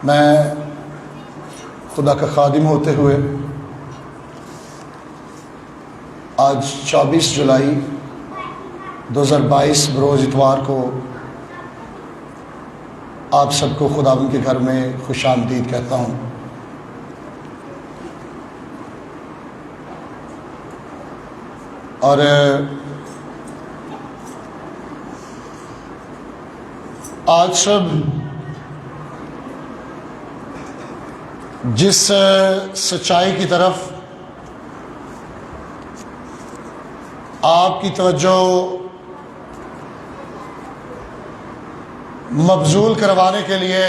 میں خدا کا خادم ہوتے ہوئے آج 24 جولائی 2022 بروز اتوار کو آپ سب کو خداوند کے گھر میں خوش آمدید کہتا ہوں۔ اور آج سب جس سچائی کی طرف آپ کی توجہ مبذول کروانے کے لیے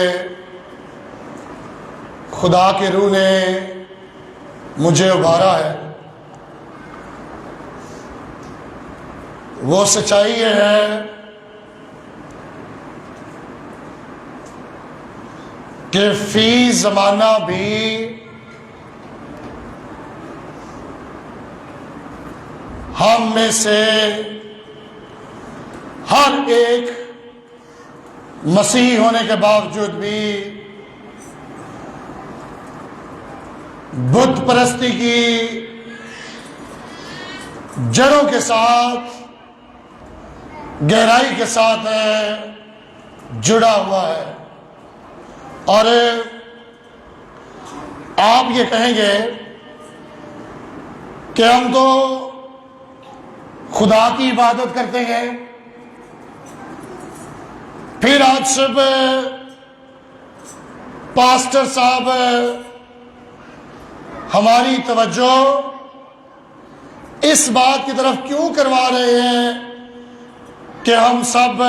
خدا کے روح نے مجھے ابھارا ہے، وہ سچائی یہ ہے کہ فی زمانہ بھی ہم میں سے ہر ایک مسیحی ہونے کے باوجود بھی بت پرستی کی جڑوں کے ساتھ گہرائی کے ساتھ جڑا ہوا ہے۔ اور آپ یہ کہیں گے کہ ہم تو خدا کی عبادت کرتے ہیں، پھر آج صبح پاسٹر صاحب ہماری توجہ اس بات کی طرف کیوں کروا رہے ہیں کہ ہم سب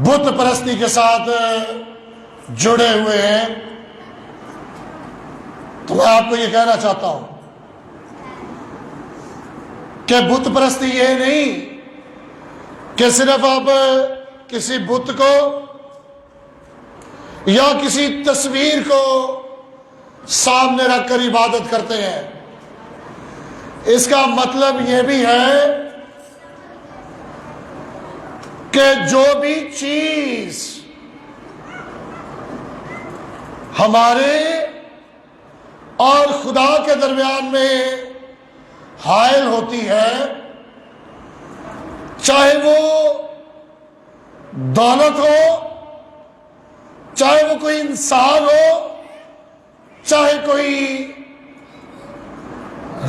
بت پرستی کے ساتھ جڑے ہوئے ہیں؟ تو میں آپ کو یہ کہنا چاہتا ہوں کہ بت پرستی یہ نہیں کہ صرف آپ کسی بت کو یا کسی تصویر کو سامنے رکھ کر عبادت کرتے ہیں۔ اس کا مطلب یہ بھی ہے کہ جو بھی چیز ہمارے اور خدا کے درمیان میں حائل ہوتی ہے، چاہے وہ دولت ہو، چاہے وہ کوئی انسان ہو، چاہے کوئی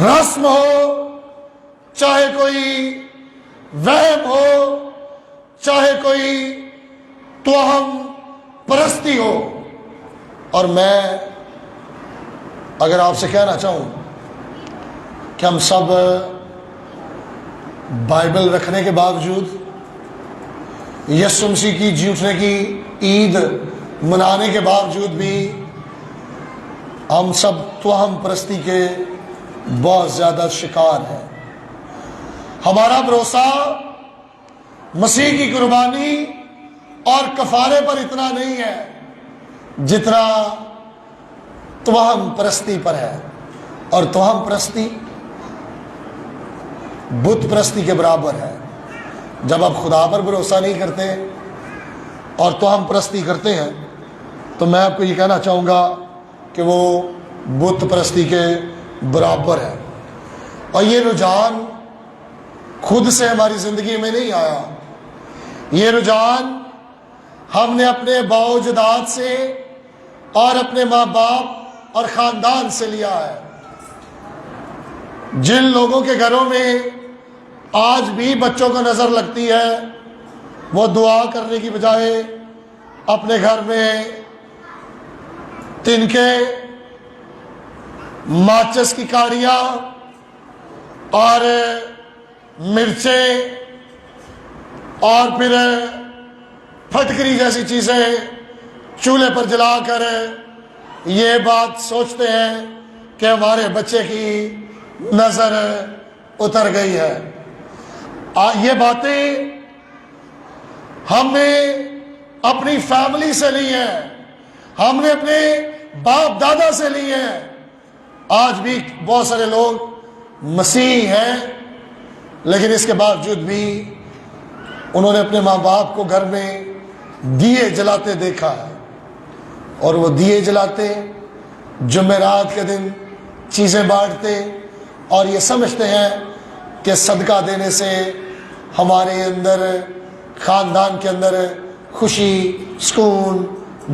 رسم ہو، چاہے کوئی وہم ہو، چاہے کوئی توہم پرستی ہو۔ اور میں اگر آپ سے کہنا چاہوں کہ ہم سب بائبل رکھنے کے باوجود، یسوع مسیح کی جی اٹھنے کی عید منانے کے باوجود بھی ہم سب توہم پرستی کے بہت زیادہ شکار ہیں۔ ہمارا بھروسہ مسیح کی قربانی اور کفارے پر اتنا نہیں ہے جتنا توہم پرستی پر ہے، اور توہم پرستی بت پرستی کے برابر ہے۔ جب آپ خدا پر بھروسہ نہیں کرتے اور توہم پرستی کرتے ہیں تو میں آپ کو یہ کہنا چاہوں گا کہ وہ بت پرستی کے برابر ہے۔ اور یہ رجحان خود سے ہماری زندگی میں نہیں آیا، یہ رجحان ہم نے اپنے باء و اجداد سے اور اپنے ماں باپ اور خاندان سے لیا ہے۔ جن لوگوں کے گھروں میں آج بھی بچوں کو نظر لگتی ہے، وہ دعا کرنے کی بجائے اپنے گھر میں تنکے، ماچس کی کاڑیاں اور مرچیں اور پھر پھٹکری جیسی چیزیں چولہے پر جلا کر یہ بات سوچتے ہیں کہ ہمارے بچے کی نظر اتر گئی ہے۔ یہ باتیں ہم نے اپنی فیملی سے لی ہیں، ہم نے اپنے باپ دادا سے لی ہیں۔ آج بھی بہت سارے لوگ مسیحی ہیں لیکن اس کے باوجود بھی انہوں نے اپنے ماں باپ کو گھر میں دیے جلاتے دیکھا ہے، اور وہ دیے جلاتے، جمعرات کے دن چیزیں بانٹتے، اور یہ سمجھتے ہیں کہ صدقہ دینے سے ہمارے اندر، خاندان کے اندر خوشی، سکون،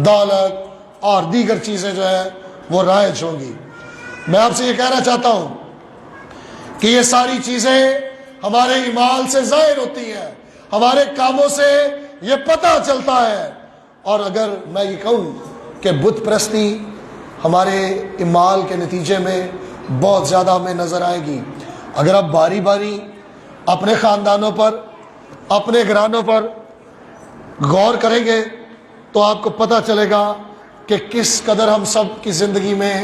دولت اور دیگر چیزیں جو ہے وہ رائج ہوں گی۔ میں آپ سے یہ کہنا چاہتا ہوں کہ یہ ساری چیزیں ہمارے اعمال سے ظاہر ہوتی ہیں، ہمارے کاموں سے یہ پتہ چلتا ہے۔ اور اگر میں یہ کہوں کہ بت پرستی ہمارے اعمال کے نتیجے میں بہت زیادہ ہمیں نظر آئے گی، اگر آپ باری باری اپنے خاندانوں پر، اپنے گھرانوں پر غور کریں گے تو آپ کو پتہ چلے گا کہ کس قدر ہم سب کی زندگی میں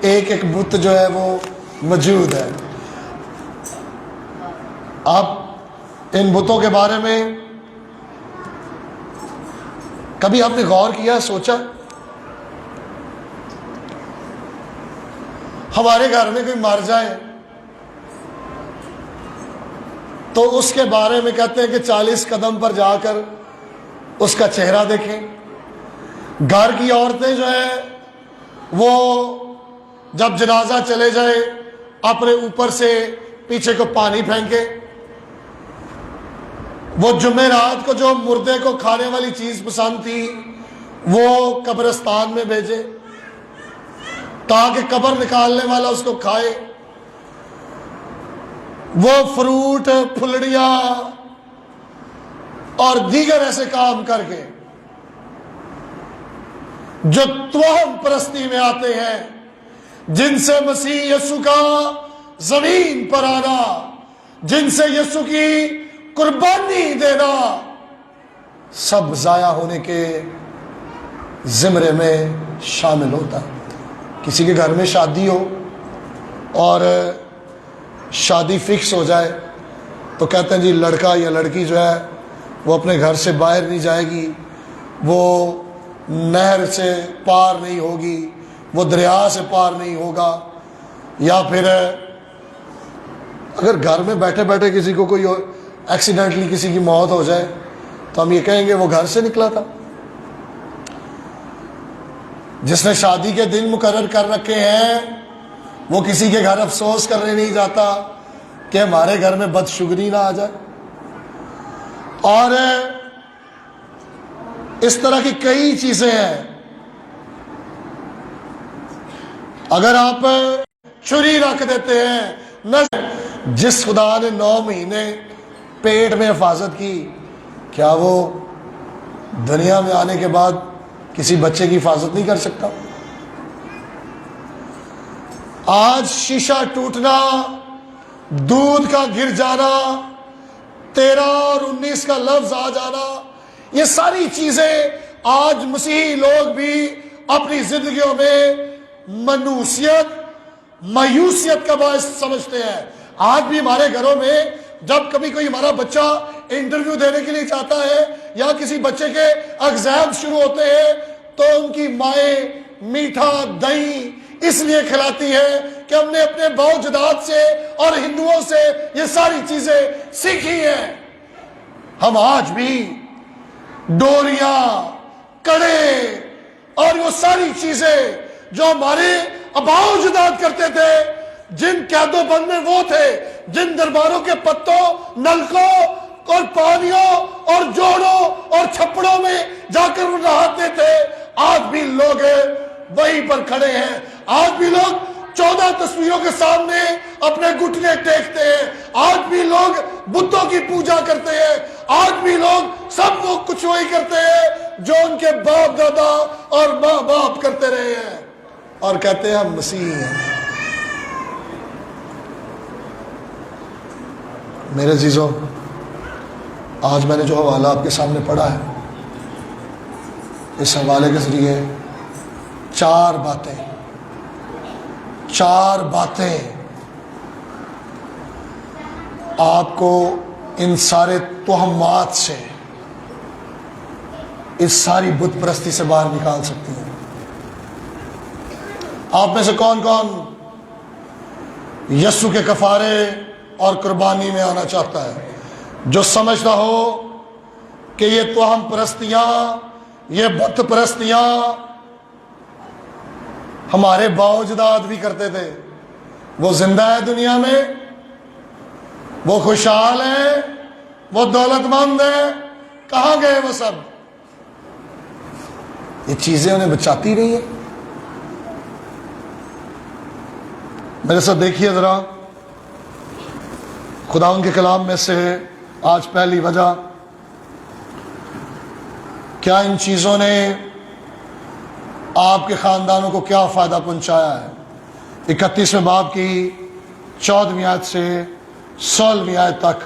ایک ایک بت جو ہے وہ موجود ہے۔ آپ ان بتوں کے بارے میں کبھی آپ نے غور کیا، سوچا؟ ہمارے گھر میں کوئی مر جائے تو اس کے بارے میں کہتے ہیں کہ 40 قدم پر جا کر اس کا چہرہ دیکھیں۔ گھر کی عورتیں جو ہیں وہ جب جنازہ چلے جائے اپنے اوپر سے پیچھے کو پانی پھینکے، وہ جمعرات کو جو مردے کو کھانے والی چیز پسند تھی وہ قبرستان میں بھیجے تاکہ قبر نکالنے والا اس کو کھائے۔ وہ فروٹ، پھلڑیاں اور دیگر ایسے کام کر کے جو توہم پرستی میں آتے ہیں، جن سے مسیح یسوع کا زمین پر آنا، جن سے یسوع کی قربانی دینا، سب ضائع ہونے کے زمرے میں شامل ہوتا ہے۔ کسی کے گھر میں شادی ہو اور شادی فکس ہو جائے تو کہتے ہیں جی لڑکا یا لڑکی جو ہے وہ اپنے گھر سے باہر نہیں جائے گی، وہ نہر سے پار نہیں ہوگی، وہ دریا سے پار نہیں ہوگا۔ یا پھر اگر گھر میں بیٹھے بیٹھے کسی کو کوئی ایکسیڈنٹلی کسی کی موت ہو جائے تو ہم یہ کہیں گے وہ گھر سے نکلا تھا۔ جس نے شادی کے دن مقرر کر رکھے ہیں وہ کسی کے گھر افسوس کرنے نہیں جاتا کہ ہمارے گھر میں بدشگری نہ آ جائے۔ اور اس طرح کی کئی چیزیں ہیں۔ اگر آپ چھری رکھ دیتے ہیں نہ، جس خدا نے 9 مہینے پیٹ میں حفاظت کی، کیا وہ دنیا میں آنے کے بعد کسی بچے کی حفاظت نہیں کر سکتا؟ آج شیشہ ٹوٹنا، دودھ کا گر جانا، 13 اور 19 کا لفظ آ جانا، یہ ساری چیزیں آج مسیحی لوگ بھی اپنی زندگیوں میں منوسیت، مایوسیت کا باعث سمجھتے ہیں۔ آج بھی ہمارے گھروں میں جب کبھی کوئی ہمارا بچہ انٹرویو دینے کے لیے چاہتا ہے یا کسی بچے کے ایگزام شروع ہوتے ہیں تو ان کی مائیں میٹھا دہی اس لیے کھلاتی ہے کہ ہم نے اپنے باؤ جداد سے اور ہندوؤں سے یہ ساری چیزیں سیکھی ہیں۔ ہم آج بھی ڈوریاں، کڑے اور وہ ساری چیزیں جو ہمارے آباؤ جداد کرتے تھے، جن قید و بند میں وہ تھے، جن درباروں کے پتوں، نلکوں اور پانیوں اور جوڑوں اور چھپڑوں میں جا کر وہ نہاتے تھے، آج بھی لوگ وہیں پر کھڑے ہیں۔ آج بھی لوگ 14 تصویروں کے سامنے اپنے گھٹنے ٹیکتے ہیں۔ آج بھی لوگ بتوں کی پوجا کرتے ہیں۔ آج بھی لوگ سب وہ کچھ وہی کرتے ہیں جو ان کے باپ دادا اور ماں باپ کرتے رہے ہیں، اور کہتے ہیں ہم مسیحی ہیں۔ میرے عزیزوں، آج میں نے جو حوالہ آپ کے سامنے پڑھا ہے، اس حوالے کے ذریعے چار باتیں آپ کو ان سارے توہمات سے، اس ساری بت پرستی سے باہر نکال سکتی ہیں۔ آپ میں سے کون کون یسوع کے کفارے اور قربانی میں آنا چاہتا ہے؟ جو سمجھتا ہو کہ یہ توہم پرستیاں، یہ بت پرستیاں ہمارے باؤ اجداد بھی کرتے تھے. وہ زندہ ہے دنیا میں، وہ خوشحال ہیں، وہ دولت مند ہیں، کہاں گئے وہ سب؟ یہ چیزیں انہیں بچاتی رہی ہیں. میرے ساتھ دیکھیے ذرا، خدا ان کے کلام میں سے آج پہلی وجہ، کیا ان چیزوں نے آپ کے خاندانوں کو کیا فائدہ پہنچایا ہے؟ 31ویں باب کی 14ویں آیت سے 16ویں آیت تک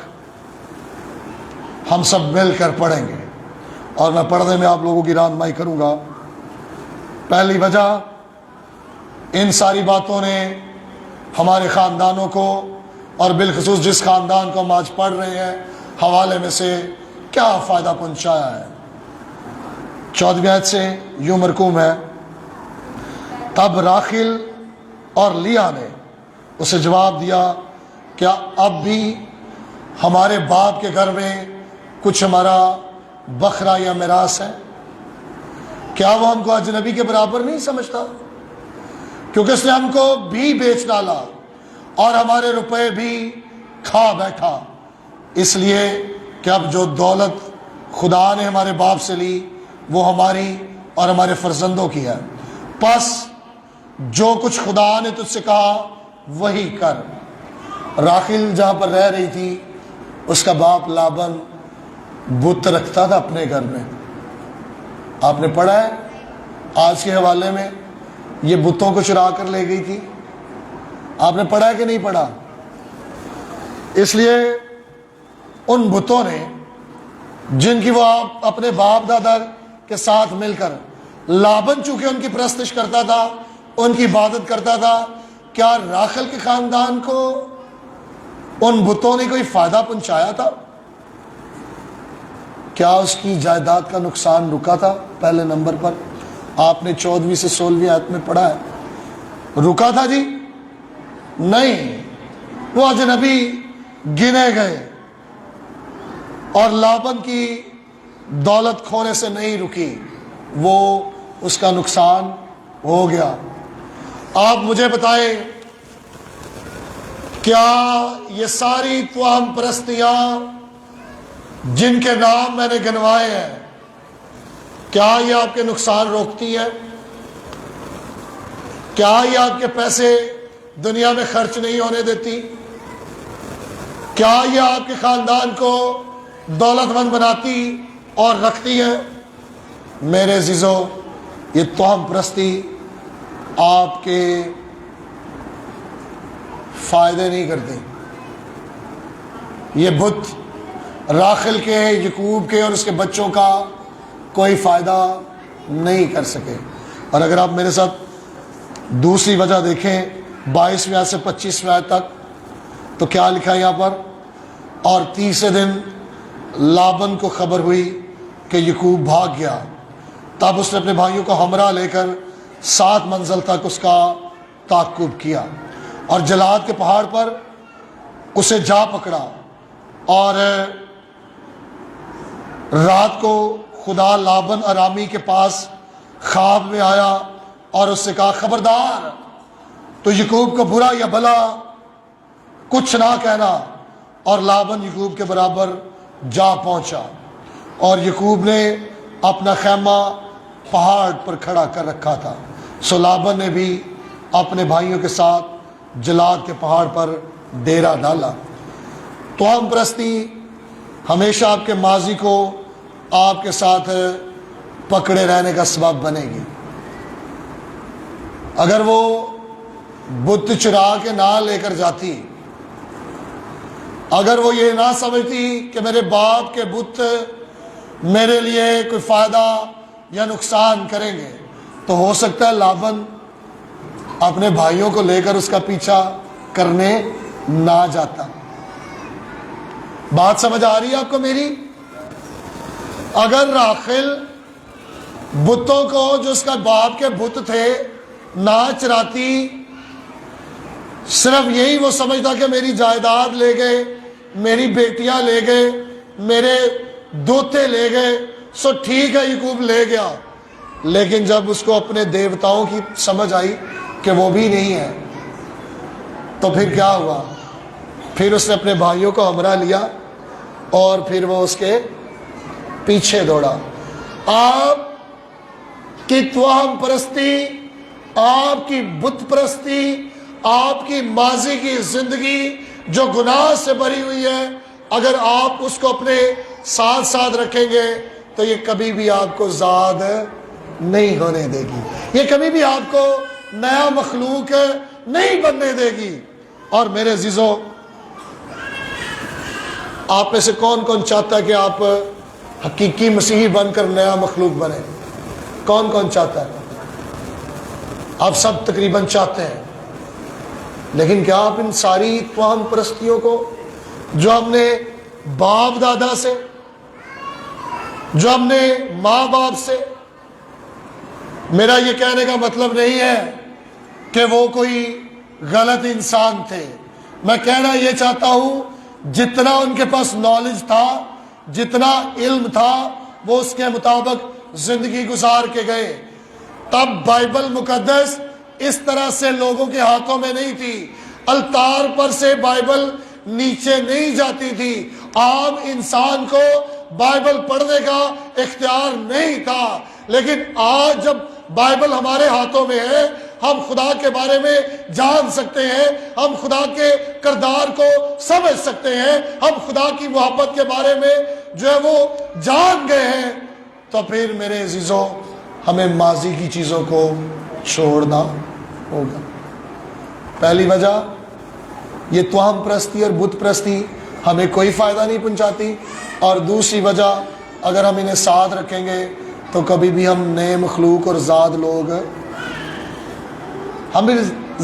ہم سب مل کر پڑھیں گے، اور میں پڑھنے میں آپ لوگوں کی رہنمائی کروں گا. پہلی وجہ، ان ساری باتوں نے ہمارے خاندانوں کو، اور بالخصوص جس خاندان کو ہم آج پڑھ رہے ہیں حوالے میں سے، کیا فائدہ پہنچایا ہے؟ 14ویں آیت سے یوں مرقوم ہے: تب راخیل اور لیا نے اسے جواب دیا، کیا اب بھی ہمارے باپ کے گھر میں کچھ ہمارا بکرا یا میراث ہے؟ کیا وہ ہم کو اجنبی کے برابر نہیں سمجھتا؟ کیونکہ اس نے ہم کو بھی بیچ ڈالا اور ہمارے روپے بھی کھا بیٹھا. اس لیے کہ اب جو دولت خدا نے ہمارے باپ سے لی وہ ہماری اور ہمارے فرزندوں کی ہے. پس جو کچھ خدا نے تجھ سے کہا وہی کر. راخیل جہاں پر رہ رہی تھی، اس کا باپ لابن بت رکھتا تھا اپنے گھر میں. آپ نے پڑھا ہے آج کے حوالے میں، یہ بتوں کو چرا کر لے گئی تھی. آپ نے پڑھا ہے کہ نہیں پڑھا؟ اس لیے ان بتوں نے، جن کی وہ اپنے باپ دادا کے ساتھ مل کر، لابن چونکہ ان کی پرستش کرتا تھا، ان کی عبادت کرتا تھا، کیا راخیل کے خاندان کو ان بتوں نے کوئی فائدہ پہنچایا تھا؟ کیا اس کی جائیداد کا نقصان رکا تھا؟ پہلے نمبر پر آپ نے 14ویں سے 16ویں آیت میں پڑھا ہے. رکا تھا جی؟ نہیں. وہ اجنبی گنے گئے، اور لابن کی دولت کھونے سے نہیں رکی، وہ اس کا نقصان ہو گیا. آپ مجھے بتائیں، کیا یہ ساری توہم پرستیاں جن کے نام میں نے گنوائے ہیں، کیا یہ آپ کے نقصان روکتی ہے؟ کیا یہ آپ کے پیسے دنیا میں خرچ نہیں ہونے دیتی؟ کیا یہ آپ کے خاندان کو دولت مند بناتی اور رکھتی ہے؟ میرے عزیزو، یہ توہم پرستی آپ کے فائدے نہیں کرتے. یہ بت راخیل کے، یعقوب کے اور اس کے بچوں کا کوئی فائدہ نہیں کر سکے. اور اگر آپ میرے ساتھ دوسری وجہ دیکھیں 22ویں آیت سے 25ویں آیت تک، تو کیا لکھا ہے یہاں پر؟ اور تیسرے دن لابن کو خبر ہوئی کہ یعقوب بھاگ گیا، تب اس نے اپنے بھائیوں کو ہمراہ لے کر 7 منزل تک اس کا تعقب کیا، اور جلاد کے پہاڑ پر اسے جا پکڑا. اور رات کو خدا لابن ارامی کے پاس خواب میں آیا اور اس سے کہا، خبردار، تو یعقوب کو برا یا بھلا کچھ نہ کہنا. اور لابن یعقوب کے برابر جا پہنچا، اور یعقوب نے اپنا خیمہ پہاڑ پر کھڑا کر رکھا تھا. سو لابن نے بھی اپنے بھائیوں کے ساتھ جلاد کے پہاڑ پر ڈیرا ڈالا. توہم پرستی ہمیشہ آپ کے ماضی کو آپ کے ساتھ پکڑے رہنے کا سبب بنے گی. اگر وہ بت چرا کے نہ لے کر جاتی، اگر وہ یہ نہ سمجھتی کہ میرے باپ کے بت میرے لیے کوئی فائدہ یا نقصان کریں گے، تو ہو سکتا ہے لابن اپنے بھائیوں کو لے کر اس کا پیچھا کرنے نہ جاتا. بات سمجھ آ رہی ہے آپ کو میری؟ اگر راخیل بتوں کو، جو اس کا باپ کے بت تھے، نہ چراتی، صرف یہی وہ سمجھتا کہ میری جائیداد لے گئے، میری بیٹیاں لے گئے، میرے دوتے لے گئے سو ٹھیک ہے یعقوب لے گیا، لیکن جب اس کو اپنے دیوتاؤں کی سمجھ آئی کہ وہ بھی نہیں ہے تو پھر کیا ہوا؟ پھر اس نے اپنے بھائیوں کو ہمراہ لیا اور پھر وہ اس کے پیچھے دوڑا۔ آپ کی توہم پرستی، آپ کی بت پرستی، آپ کی ماضی کی زندگی جو گناہ سے بھری ہوئی ہے، اگر آپ اس کو اپنے ساتھ ساتھ رکھیں گے تو یہ کبھی بھی آپ کو زاد نہیں ہونے دے گی، یہ کبھی بھی آپ کو نیا مخلوق نہیں بننے دے گی۔ اور میرے عزیزوں، آپ میں سے کون کون چاہتا ہے کہ آپ حقیقی مسیحی بن کر نیا مخلوق بنے؟ کون کون چاہتا ہے؟ آپ سب تقریباً چاہتے ہیں، لیکن کیا آپ ان ساری توہم پرستیوں کو جو ہم نے باپ دادا سے، جو ہم نے ماں باپ سے، میرا یہ کہنے کا مطلب نہیں ہے کہ وہ کوئی غلط انسان تھے، میں کہنا یہ چاہتا ہوں جتنا ان کے پاس نالج تھا، جتنا علم تھا، وہ اس کے مطابق زندگی گزار کے گئے۔ تب بائبل مقدس اس طرح سے لوگوں کے ہاتھوں میں نہیں تھی، التار پر سے بائبل نیچے نہیں جاتی تھی، عام انسان کو بائبل پڑھنے کا اختیار نہیں تھا۔ لیکن آج جب بائبل ہمارے ہاتھوں میں ہے، ہم خدا کے بارے میں جان سکتے ہیں، ہم خدا کے کردار کو سمجھ سکتے ہیں، ہم خدا کی محبت کے بارے میں جو ہے وہ جان گئے ہیں، تو پھر میرے عزیزوں ہمیں ماضی کی چیزوں کو چھوڑنا ہوگا۔ پہلی وجہ، یہ توہم پرستی اور بت پرستی ہمیں کوئی فائدہ نہیں پہنچاتی، اور دوسری وجہ، اگر ہم انہیں ساتھ رکھیں گے تو کبھی بھی ہم نئے مخلوق اور ذات لوگ، ہم بھی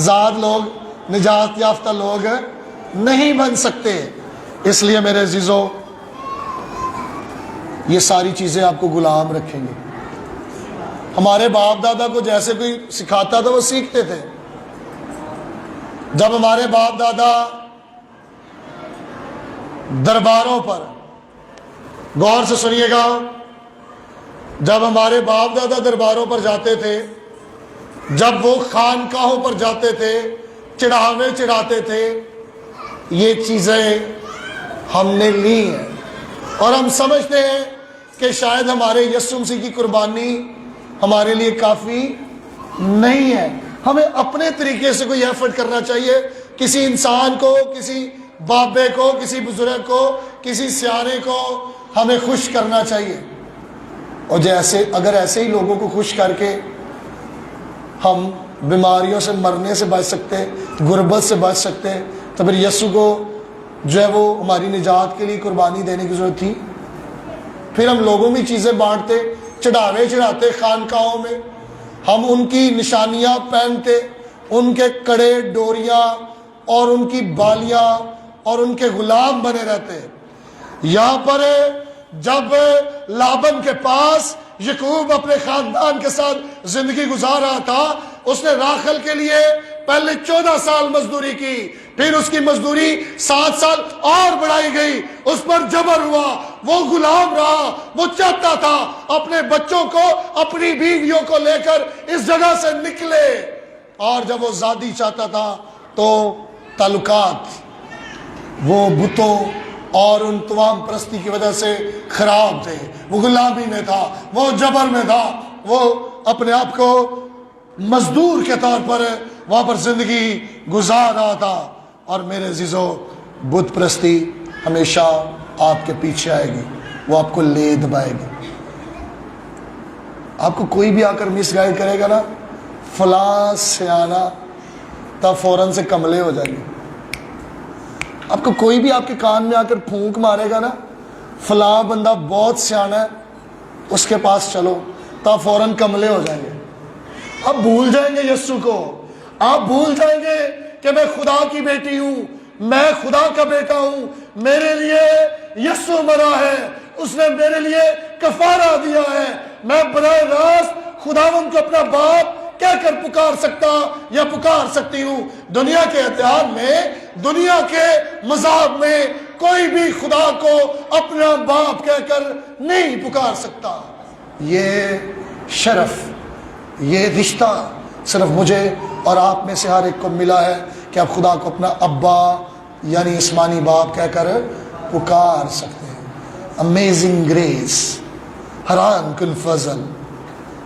ذات لوگ، نجات یافتہ لوگ نہیں بن سکتے۔ اس لیے میرے عزیزوں، یہ ساری چیزیں آپ کو غلام رکھیں گے۔ ہمارے باپ دادا کو جیسے کوئی سکھاتا تھا وہ سیکھتے تھے۔ جب ہمارے باپ دادا درباروں پر، غور سے سنیے گا، جب ہمارے باپ دادا درباروں پر جاتے تھے، جب وہ خانقاہوں پر جاتے تھے، چڑھاوے چڑھاتے تھے، یہ چیزیں ہم نے لی ہیں، اور ہم سمجھتے ہیں کہ شاید ہمارے یسوع مسیح کی قربانی ہمارے لیے کافی نہیں ہے، ہمیں اپنے طریقے سے کوئی ایفرٹ کرنا چاہیے، کسی انسان کو، کسی بابے کو، کسی بزرگ کو، کسی سیانے کو ہمیں خوش کرنا چاہیے۔ اور جیسے اگر ایسے ہی لوگوں کو خوش کر کے ہم بیماریوں سے مرنے سے بچ سکتے، غربت سے بچ سکتے، تو پھر یسوع کو جو ہے وہ ہماری نجات کے لیے قربانی دینے کی ضرورت تھی؟ پھر ہم لوگوں میں چیزیں بانٹتے، چڑھاوے چڑھاتے خانقاہوں میں، ہم ان کی نشانیاں پہنتے، ان کے کڑے ڈوریاں اور ان کی بالیاں اور ان کے غلام بنے رہتے۔ یہاں پر جب لابن کے پاس یعقوب اپنے خاندان کے ساتھ زندگی گزار رہا تھا، اس نے راخل کے لیے پہلے 14 سال مزدوری کی، پھر اس کی مزدوری 7 سال اور بڑھائی گئی، اس پر جبر ہوا، وہ غلام رہا، وہ چاہتا تھا اپنے بچوں کو، اپنی بیویوں کو لے کر اس جگہ سے نکلے، اور جب وہ آزادی چاہتا تھا تو تعلقات وہ بتوں اور ان توہم پرستی کی وجہ سے خراب تھے، وہ غلامی میں تھا، وہ جبر میں تھا، وہ اپنے آپ کو مزدور کے طور پر وہاں پر زندگی گزار رہا تھا۔ اور میرے عزیزوں، بت پرستی ہمیشہ آپ کے پیچھے آئے گی، وہ آپ کو لے دبائے گی۔ آپ کو کوئی بھی آ کر مس گائیڈ کرے گا نا، فلاں سیانہ، تب فوراً سے کملے ہو جائیں گے۔ آپ کو کوئی بھی آپ کے کان میں آ کر پھونک مارے گا نا، فلاں بندہ بہت سیانا ہے، اس کے پاس چلو، تب فوراً کملے ہو جائیں گے۔ آپ بھول جائیں گے یسوع کو، آپ بھول جائیں گے کہ میں خدا کی بیٹی ہوں، میں خدا کا بیٹا ہوں، میرے لیے یسوع مرا ہے، اس نے میرے لیے کفارہ دیا ہے، میں براہ راست خداوند کو اپنا باپ کہہ کر پکار سکتا یا پکار سکتی ہوں۔ دنیا کے اتحاد میں، دنیا کے مذہب میں کوئی بھی خدا کو اپنا باپ کہہ کر نہیں پکار سکتا۔ یہ شرف، یہ رشتہ صرف مجھے اور آپ میں سے ہر ایک کو ملا ہے کہ آپ خدا کو اپنا ابا یعنی آسمانی باپ کہہ کر پکار سکتے ہیں۔ امیزنگ گریس، حیران کن فضل،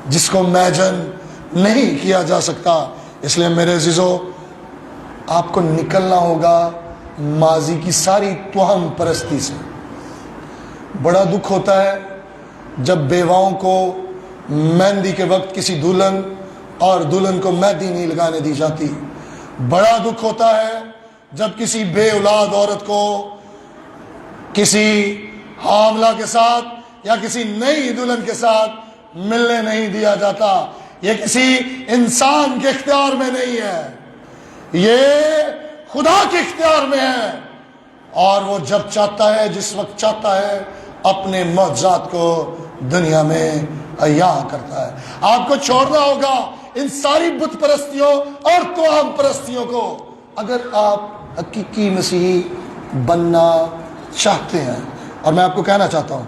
جس کو امیجن نہیں کیا جا سکتا۔ اس لیے میرے عزیزو، آپ کو نکلنا ہوگا ماضی کی ساری توہم پرستی سے۔ بڑا دکھ ہوتا ہے جب بیواؤں کو مہندی کے وقت کسی دلہن اور دلہن کو مہندی نہیں لگانے دی جاتی۔ بڑا دکھ ہوتا ہے جب کسی بے اولاد عورت کو کسی حاملہ کے ساتھ یا کسی نئی دلہن کے ساتھ ملنے نہیں دیا جاتا۔ یہ کسی انسان کے اختیار میں نہیں ہے، یہ خدا کے اختیار میں ہے، اور وہ جب چاہتا ہے، جس وقت چاہتا ہے، اپنے معجزات کو دنیا میں عیاں کرتا ہے۔ آپ کو چھوڑنا ہوگا ان ساری بت پرستیوں اور توہم پرستیوں کو اگر آپ حقیقی مسیحی بننا چاہتے ہیں۔ اور میں آپ کو کہنا چاہتا ہوں،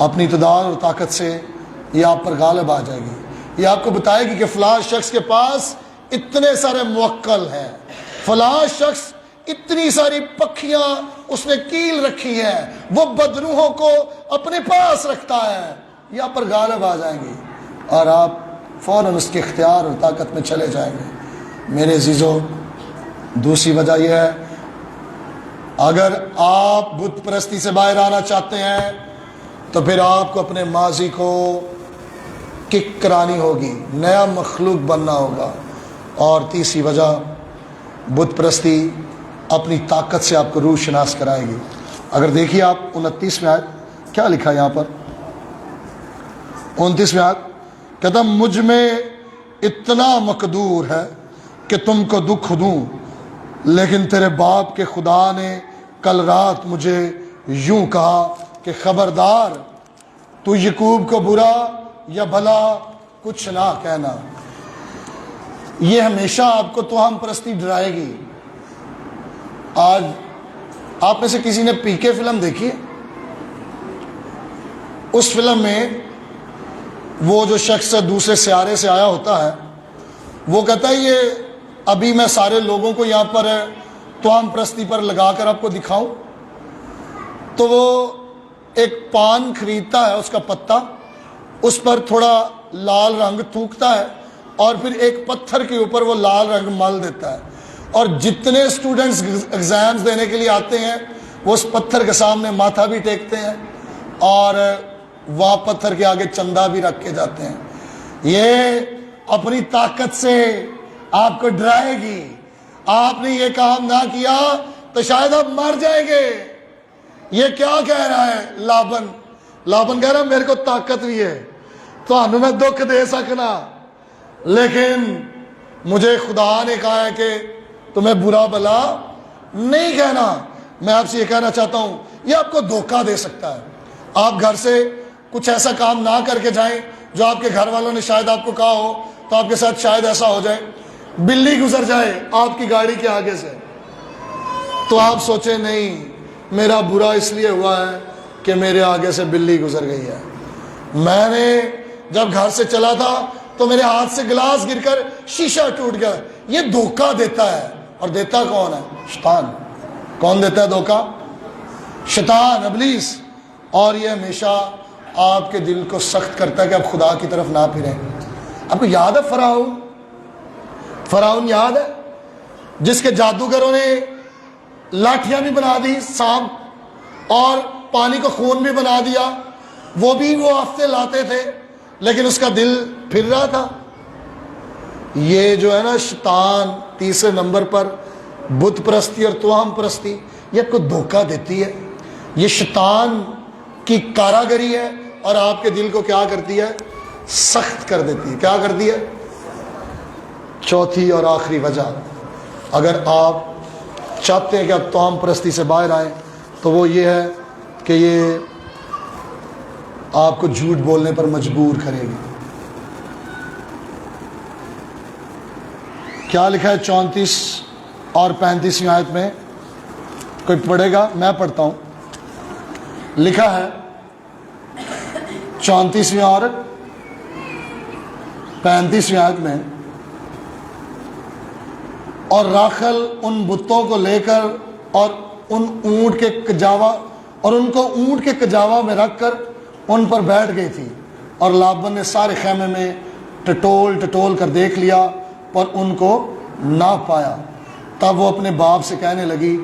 اپنی اقتدار اور طاقت سے یہ آپ پر غالب آ جائے گی۔ یہ آپ کو بتائے گی کہ فلاں شخص کے پاس اتنے سارے موکل ہیں، فلاں شخص اتنی ساری پکھیاں اس نے کیل رکھی ہیں، وہ بدروحوں کو اپنے پاس رکھتا ہے۔ یہ آپ پر غالب آ جائیں گی اور آپ فوراً اس کے اختیار اور طاقت میں چلے جائیں گے۔ میرے عزیزو، دوسری وجہ یہ ہے، اگر آپ بت پرستی سے باہر آنا چاہتے ہیں تو پھر آپ کو اپنے ماضی کو کک کرانی ہوگی، نیا مخلوق بننا ہوگا۔ اور تیسری وجہ، بت پرستی اپنی طاقت سے آپ کو روح شناس کرائے گی۔ اگر دیکھیے آپ 29 میں آیت کیا لکھا ہے یہاں پر، 29 میں آیت کہتا، مجھ میں اتنا مقدور ہے کہ تم کو دکھ دوں، لیکن تیرے باپ کے خدا نے کل رات مجھے یوں کہا کہ خبردار، تو یعقوب کو برا یا بھلا کچھ نہ کہنا۔ یہ ہمیشہ آپ کو توہم پرستی ڈرائے گی۔ آج آپ میں سے کسی نے پی کے فلم دیکھی ہے؟ اس فلم میں وہ جو شخص دوسرے سیارے سے آیا ہوتا ہے، وہ کہتا ہے یہ ابھی میں سارے لوگوں کو یہاں پر توہم پرستی پر لگا کر آپ کو دکھاؤں۔ تو وہ ایک پان خریدتا ہے، اس کا پتا، اس پر تھوڑا لال رنگ تھوکتا ہے اور پھر ایک پتھر کے اوپر وہ لال رنگ مل دیتا ہے، اور جتنے اسٹوڈنٹس ایگزامز دینے کے لیے آتے ہیں وہ اس پتھر کے سامنے ماتھا بھی ٹیکتے ہیں اور وہاں پتھر کے آگے چندہ بھی رکھ کے جاتے ہیں۔ یہ اپنی طاقت سے آپ کو ڈرائے گی۔ آپ نے یہ کام نہ کیا تو شاید آپ مر جائیں گے۔ یہ کیا کہہ رہا ہے لابن کہہ رہا ہے میرے کو طاقت بھی ہے تو میں دکھ دے سکنا، لیکن مجھے خدا نے کہا ہے کہ تمہیں برا بلا نہیں کہنا۔ میں آپ سے یہ کہنا چاہتا ہوں، یہ آپ کو دھوکہ دے سکتا ہے۔ آپ گھر سے کچھ ایسا کام نہ کر کے جائیں جو آپ کے گھر والوں نے شاید آپ کو کہا ہو، تو آپ کے ساتھ شاید ایسا ہو جائے، بلی گزر جائے آپ کی گاڑی کے آگے سے، تو آپ سوچیں نہیں میرا برا اس لیے ہوا ہے کہ میرے آگے سے بلی گزر گئی ہے۔ میں نے جب گھر سے چلا تھا تو میرے ہاتھ سے گلاس گر کر شیشہ ٹوٹ گیا۔ یہ دھوکہ دیتا ہے، اور دیتا کون ہے؟ شیطان۔ کون دیتا ہے دھوکہ؟ شیطان، ابلیس۔ اور یہ ہمیشہ آپ کے دل کو سخت کرتا ہے کہ آپ خدا کی طرف نہ پھریں۔ آپ کو یاد ہے فرعون یاد ہے، جس کے جادوگروں نے لاٹھیاں بھی بنا دی، سانپ، اور پانی کو خون بھی بنا دیا۔ وہ بھی وہ ہفتے لاتے تھے لیکن اس کا دل پھر رہا تھا۔ یہ جو ہے نا شیطان، تیسرے نمبر پر بت پرستی اور توہم پرستی، یہ آپ کو دھوکہ دیتی ہے۔ یہ شیطان کی کاراگری ہے اور آپ کے دل کو کیا کرتی ہے؟ سخت کر دیتی ہے۔ کیا کرتی ہے؟ چوتھی اور آخری وجہ، اگر آپ چاہتے ہیں کہ آپ توہم پرستی سے باہر آئیں تو وہ یہ ہے کہ یہ آپ کو جھوٹ بولنے پر مجبور کرے گی۔ کیا لکھا ہے 34 اور 35 آیت میں؟ کوئی پڑھے گا؟ میں پڑھتا ہوں. لکھا ہے 34ویں اور 35ویں آیت میں، اور راخل ان بتوں کو لے کر اور ان اونٹ کے کجاوا اور ان کو اونٹ کے کجاوا میں رکھ کر ان پر بیٹھ گئی تھی، اور لابن نے سارے خیمے میں ٹٹول کر دیکھ لیا پر ان کو نہ پایا. تب وہ اپنے باپ سے کہنے لگی،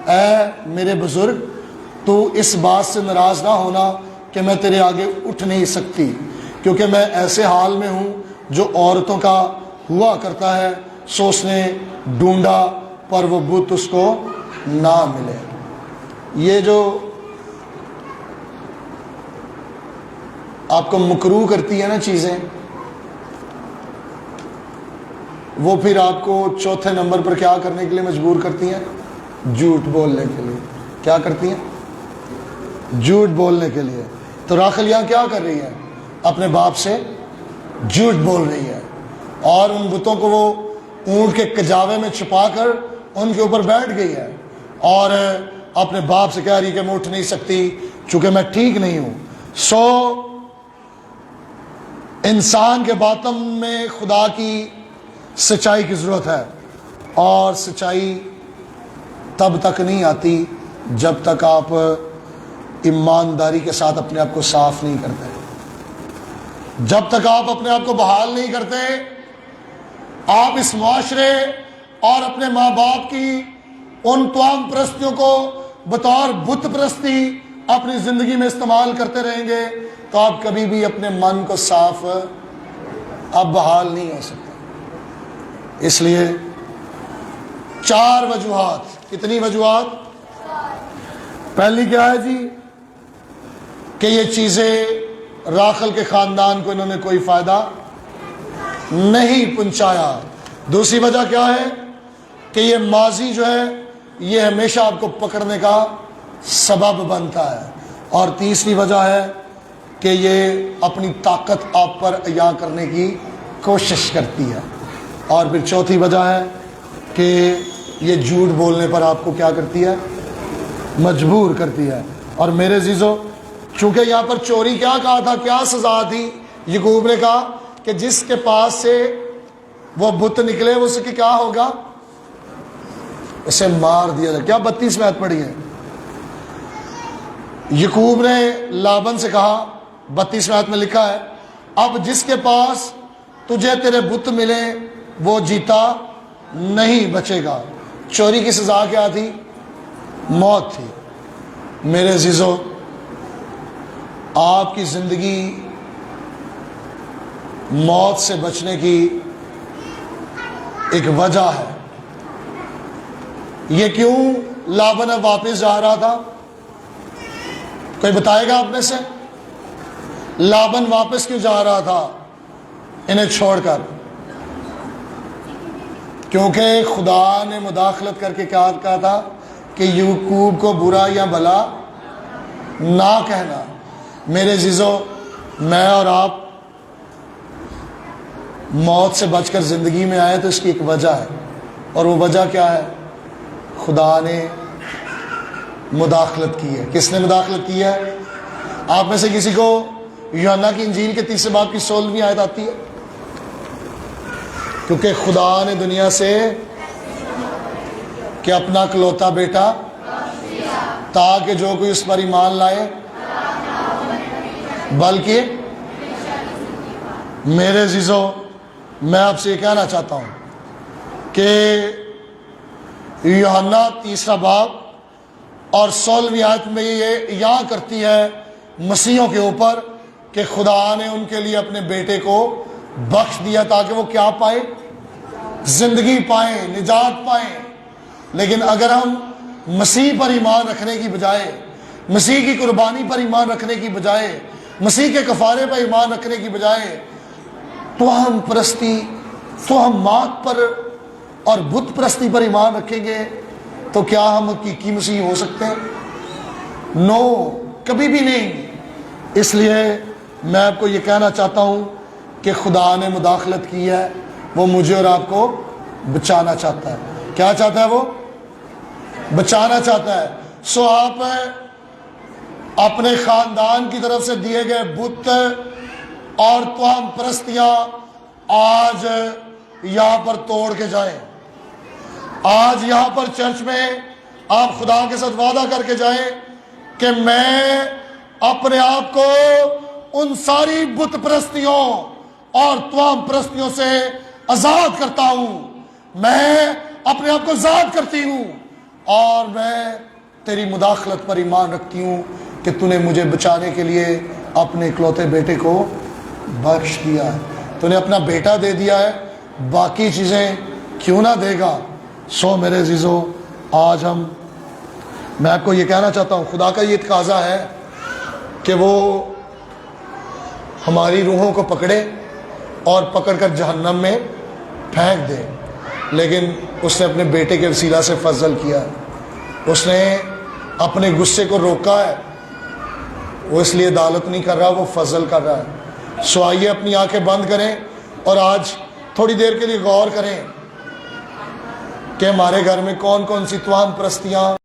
اے میرے بزرگ، تو اس بات سے ناراض نہ ہونا کہ میں تیرے آگے اٹھ نہیں سکتی، کیونکہ میں ایسے حال میں ہوں جو عورتوں کا ہوا کرتا ہے. سو اس نے ڈھونڈا پر وہ بت اس کو نہ ملے. یہ جو آپ کو مکروہ کرتی ہے نا چیزیں، وہ پھر آپ کو چوتھے نمبر پر کیا کرنے کے لیے مجبور کرتی ہیں؟ جھوٹ بولنے کے لیے. کیا کرتی ہیں؟ جھوٹ بولنے کے لیے. تو راخل یہاں کیا کر رہی ہے؟ اپنے باپ سے جھوٹ بول رہی ہے، اور ان بتوں کو وہ اونٹ کے کجاوے میں چھپا کر ان کے اوپر بیٹھ گئی ہے، اور اپنے باپ سے کہہ رہی ہے کہ میں اٹھ نہیں سکتی چونکہ میں ٹھیک نہیں ہوں. سو انسان کے باطن میں خدا کی سچائی کی ضرورت ہے، اور سچائی تب تک نہیں آتی جب تک آپ ایمانداری کے ساتھ اپنے آپ کو صاف نہیں کرتے، جب تک آپ اپنے آپ کو بحال نہیں کرتے. آپ اس معاشرے اور اپنے ماں باپ کی ان توام پرستیوں کو بطور بت پرستی اپنی زندگی میں استعمال کرتے رہیں گے تو آپ کبھی بھی اپنے من کو صاف اب بحال نہیں ہو سکتے. اس لیے 4 وجوہات. کتنی وجوہات؟ پہلی کیا ہے جی؟ کہ یہ چیزیں راخل کے خاندان کو انہوں نے کوئی فائدہ نہیں پہنچایا. دوسری وجہ کیا ہے؟ کہ یہ ماضی جو ہے یہ ہمیشہ آپ کو پکڑنے کا سبب بنتا ہے. اور تیسری وجہ ہے کہ یہ اپنی طاقت آپ پر عیاں کرنے کی کوشش کرتی ہے. اور پھر چوتھی وجہ ہے کہ یہ جھوٹ بولنے پر آپ کو کیا کرتی ہے؟ مجبور کرتی ہے. اور میرے عزیزو، چونکہ یہاں پر چوری کیا کہا تھا، کیا سزا تھی؟ یعقوب نے کہا کہ جس کے پاس سے وہ بت نکلے اس کی کیا ہوگا؟ اسے مار دیا جائے. کیا 32 آیت پڑھی ہے؟ یعقوب نے لابن سے کہا، 32 آیت میں لکھا ہے، اب جس کے پاس تجھے تیرے بت ملے وہ جیتا نہیں بچے گا. چوری کی سزا کیا تھی؟ موت تھی. میرے عزیزو، آپ کی زندگی موت سے بچنے کی ایک وجہ ہے. یہ کیوں لابن اب واپس جا رہا تھا؟ کوئی بتائے گا آپ میں سے؟ لابن واپس کیوں جا رہا تھا انہیں چھوڑ کر؟ کیونکہ خدا نے مداخلت کر کے کیا کہا تھا کہ یعقوب کو برا یا بھلا نہ کہنا. میرے عزیزو، میں اور آپ موت سے بچ کر زندگی میں آئے تو اس کی ایک وجہ ہے، اور وہ وجہ کیا ہے؟ خدا نے مداخلت کی ہے. کس نے مداخلت کی ہے؟ آپ میں سے کسی کو یوحنا کی انجیل کے 3 باب کی 16ویں آیت آتی ہے؟ کیونکہ خدا نے دنیا سے کہ اپنا اکلوتا بیٹا تاکہ جو کوئی اس پر ایمان لائے بلکہ. میرے عزیزو، میں آپ سے یہ کہنا چاہتا ہوں کہ یوحنا 3 باب اور 16ویں آیت میں یہ یہاں کرتی ہے مسیحوں کے اوپر کہ خدا نے ان کے لیے اپنے بیٹے کو بخش دیا تاکہ وہ کیا پائے؟ زندگی پائیں، نجات پائیں. لیکن اگر ہم مسیح پر ایمان رکھنے کی بجائے، مسیح کی قربانی پر ایمان رکھنے کی بجائے، مسیح کے کفارے پر ایمان رکھنے کی بجائے توہم پرستی، توہم مات پر اور بت پرستی پر ایمان رکھیں گے تو کیا ہم حقیقی مسیح ہو سکتے ہیں؟ نو، کبھی بھی نہیں. اس لیے میں آپ کو یہ کہنا چاہتا ہوں کہ خدا نے مداخلت کی ہے، وہ مجھے اور آپ کو بچانا چاہتا ہے. کیا چاہتا ہے وہ؟ بچانا چاہتا ہے. سو آپ اپنے خاندان کی طرف سے دیے گئے بت اور توہم پرستیاں آج یہاں پر توڑ کے جائیں. آج یہاں پر چرچ میں آپ خدا کے ساتھ وعدہ کر کے جائیں کہ میں اپنے آپ کو ان ساری بت پرستیوں اور توہم پرستیوں سے آزاد کرتا ہوں. میں اپنے آپ کو آزاد کرتی ہوں اور میں تیری مداخلت پر ایمان رکھتی ہوں کہ تو نے مجھے بچانے کے لیے اپنے اکلوتے بیٹے کو بخش دیا ہے. تو نے اپنا بیٹا دے دیا ہے, باقی چیزیں کیوں نہ دے گا. سو میرے عزیزو, آج میں آپ کو یہ کہنا چاہتا ہوں, خدا کا یہ تقاضا ہے کہ وہ ہماری روحوں کو پکڑے اور پکڑ کر جہنم میں پھینک دے, لیکن اس نے اپنے بیٹے کے وسیلہ سے فضل کیا ہے. اس نے اپنے غصے کو روکا ہے. وہ اس لیے عدالت نہیں کر رہا, وہ فضل کر رہا ہے. سو آئیے اپنی آنکھیں بند کریں اور آج تھوڑی دیر کے لیے غور کریں کہ ہمارے گھر میں کون کون سی توہم پرستیاں